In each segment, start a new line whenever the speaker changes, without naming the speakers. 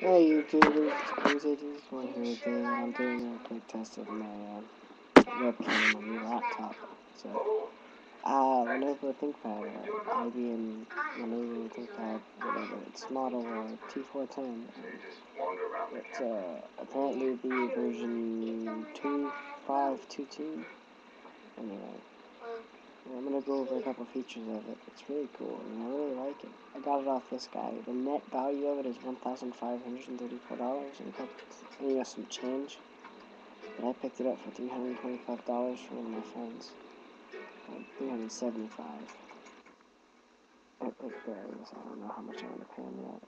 Hey YouTubers, kuza261's here today. I'm doing a quick test of my webcam on my laptop. So, whenever I think about ID and my neighbor would think that whatever, it's model T410. It's apparently the version 2522. Anyway, I'm gonna go over a couple features of it. It's really cool. I mean, I really like it. I got it off this guy. The net value of it is $1,534 and some change. But I picked it up for $325 from one of my friends. $375. It varies. I don't know how much I'm gonna pay him yet.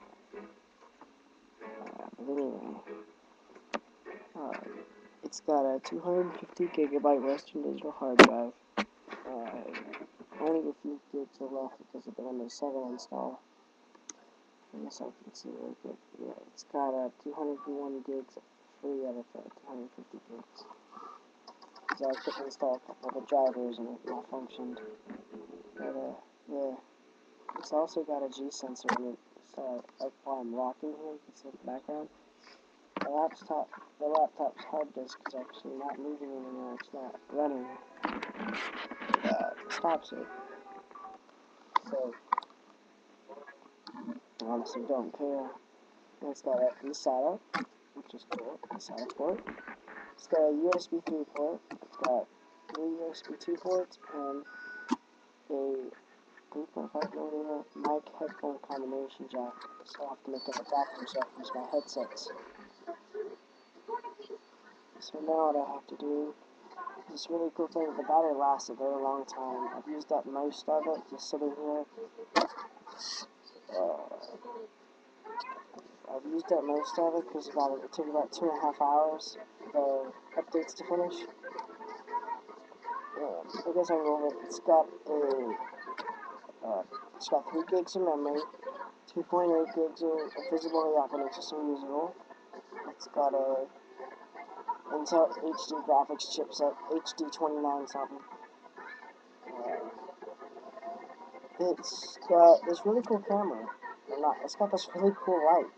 But anyway, it's got a 250 gigabyte Western Digital hard drive. Only a few gigs are left because of the Windows 7 install. I guess I can see real quick. Yeah, it's got 201 gigs free out of 250 gigs. So I could install a couple of the drivers and it malfunctioned. But yeah, it's also got a G sensor in it. So like while I'm rocking here, you can see the background. The laptop's hard disk is actually not moving anymore. It's not running. Stops it. So I honestly don't care. And it's got a eSATA, which is cool. eSATA port. It's got a USB 3 port. It's got 3 USB 2 ports and a 3.5mm mic headphone combination jack. So I have to make an adapter so I can use my headsets. So now what I have to do is this really cool thing. The battery lasts a very long time. I've used up most of it just sitting here. I've used up most of it because it took about 2.5 hours for the updates to finish. I guess I'll go over it. It's got 3 gigs of memory, 2.8 gigs of visible operating system usable. It's got a Intel HD graphics chipset, HD29 something. It's got this really cool camera. It's got this really cool light.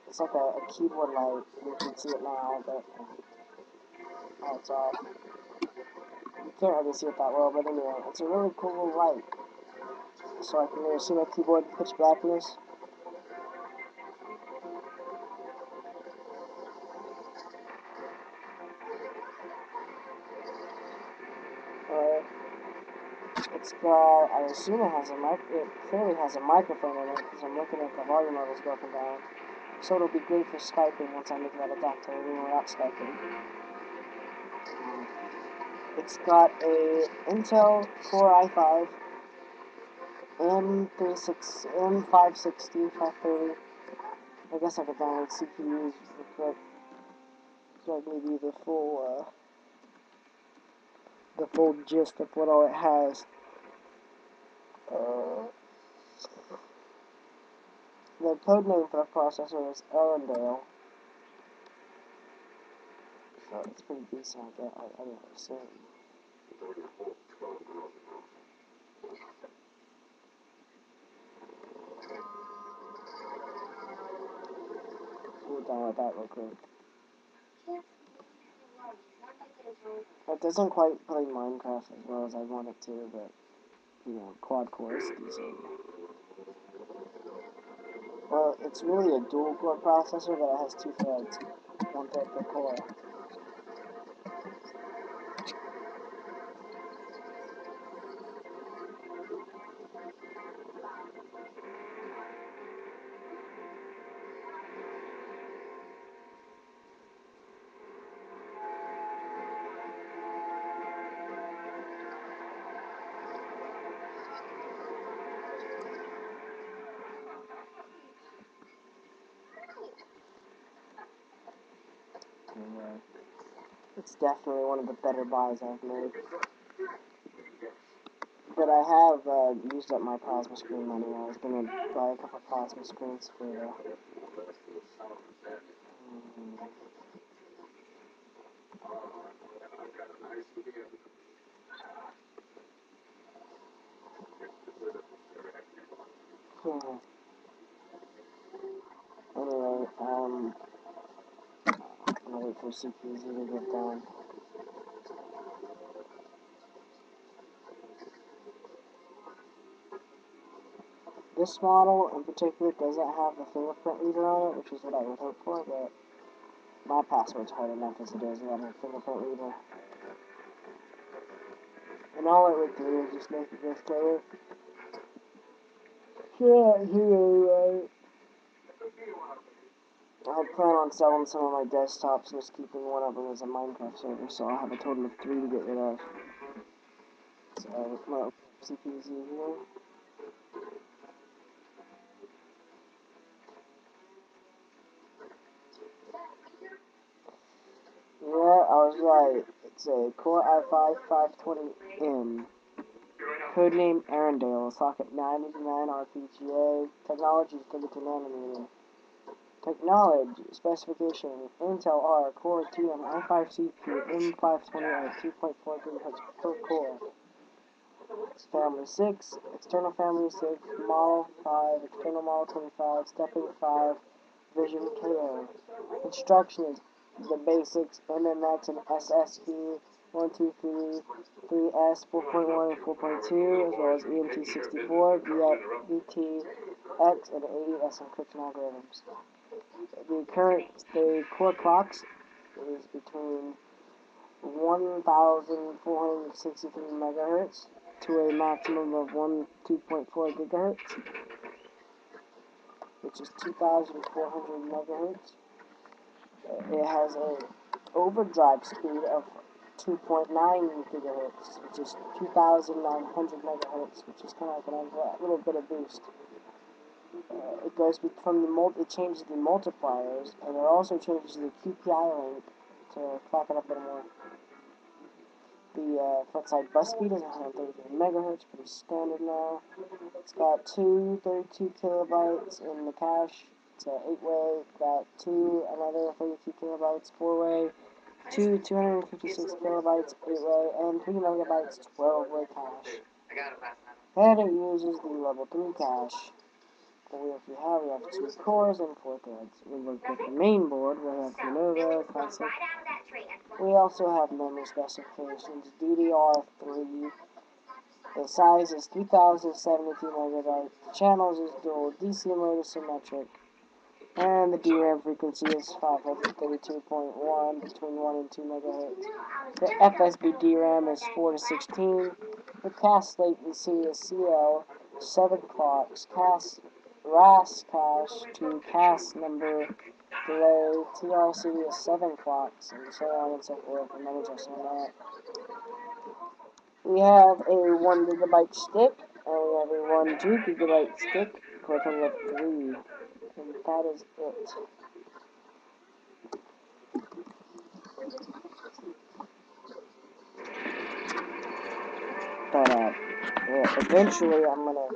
It's like a keyboard light. You can see it now, but it's off. You can't really see it that well, but anyway, it's a really cool light. So I can either see my keyboard in pitch blackness. It's got, I assume it clearly has a microphone in it because I'm looking at the volume levels go up and down. So it'll be great for Skyping once I make that adapter when we're not Skyping. It's got a Intel Core i5, M560, 530. I guess I could download CPUs real quick so I can give you the full gist of what all it has. The code name for the processor is Arendelle. So it's pretty decent, I would assume. We'll download that real quick. It doesn't quite play Minecraft as well as I want it to, but, you know, quad core is decent. Well, it's really a dual core processor, but it has 2 threads, 1 thread per core. And, it's definitely one of the better buys I've made. But I have used up my plasma screen money. I was going to buy a couple plasma screens for anyway, for CPZ to get done. This model in particular doesn't have the fingerprint reader on it, which is what I would hope for, but my password's hard enough as it is without a fingerprint reader. And all it would do is just make it go slower. Can't hear right. I plan on selling some of my desktops and just keeping one of them as a Minecraft server, so I'll have a total of 3 to get rid of. So, I'm gonna open CPZ here. Yeah, I was right. It's a Core i5-520M. Codename Arendelle. Socket 989 RPGA. Technology 32 nanometer. Technology specification: Intel R Core TM i5 CPU M520 at 2.4 GHz per core. Family 6, external family 6, model 5, external model 25, stepping 5, vision KO. Instructions: the basics, MMX and SSB 1, 2, 3, 3S 4.1 and 4.2, as well as EMT64, VTX, and AES encryption algorithms. The core clocks is between 1,463 megahertz to a maximum of 2.4 gigahertz, which is 2,400 megahertz. It has a overdrive speed of 2.9 gigahertz, which is 2,900 megahertz, which is kind of like a little bit of boost. It goes from it changes the multipliers, and it also changes the QPI link to clock it up a little more. The front side bus speed is 133 megahertz, pretty standard now. It's got two 32 kilobytes in the cache. It's an 8-way. Got another 32 kilobytes 4-way, two 256 kilobytes 8-way, and 3 megabytes 12-way cache. And it uses the level 3 cache. We have 2 cores and 4 threads. We work with the main board. We have Lenovo Classic. We also have memory specifications. DDR3. The size is 3,072 megabytes. The channels is dual DC mode symmetric. And the DRAM frequency is 532.1 between 1 and 2 megahertz. The FSB DRAM is 4 to 16. The cache latency is CL 7 clocks. RAS cache to cache number delay TRC is 7 clocks, and so on and so forth. And let me just on that. We have a 1 gigabyte stick, and we have a 2 gigabyte stick for a total of 3. And that is it. But eventually I'm gonna.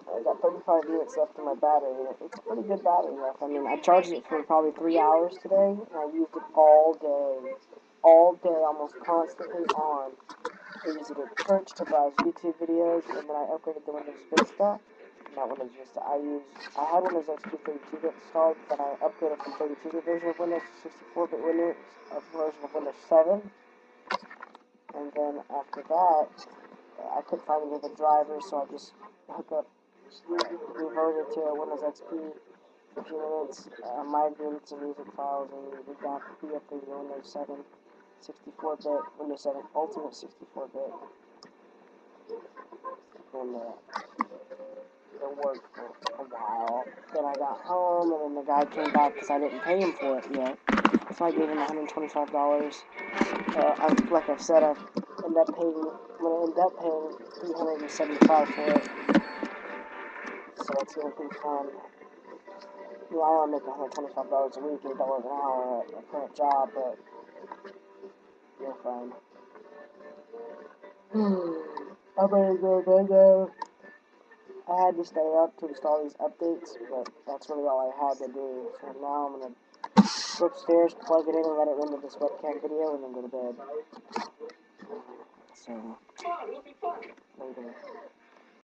I got 35 minutes left in my battery, and it's a pretty good battery life. I mean, I charged it for probably 3 hours today, and I used it all day. All day, almost constantly on. I used it at church to browse YouTube videos, and then I upgraded the Windows Vista. Not Windows Vista. I had Windows XP 32-bit installed, then I upgraded from 32-bit version of Windows to 64-bit version of Windows 7. And then after that, I couldn't find any of the drivers, so I just reverted to Windows XP for a few minutes, migrated some music files, and we upgraded to Windows 7 64-bit, Windows 7 Ultimate 64-bit, and it worked for a while. Then I got home, and then the guy came back because I didn't pay him for it yet, so I gave him $125. Like I said, I'm gonna end up paying $375 for it, so it's gonna be fun. Yeah, I only make $125 a week, $8 an hour at my current job, but you're fine. I'm gonna go. I had to stay up to install these updates, but that's really all I had to do. So now I'm gonna go upstairs, plug it in, and let it run to this webcam video, and then go to bed. So, later.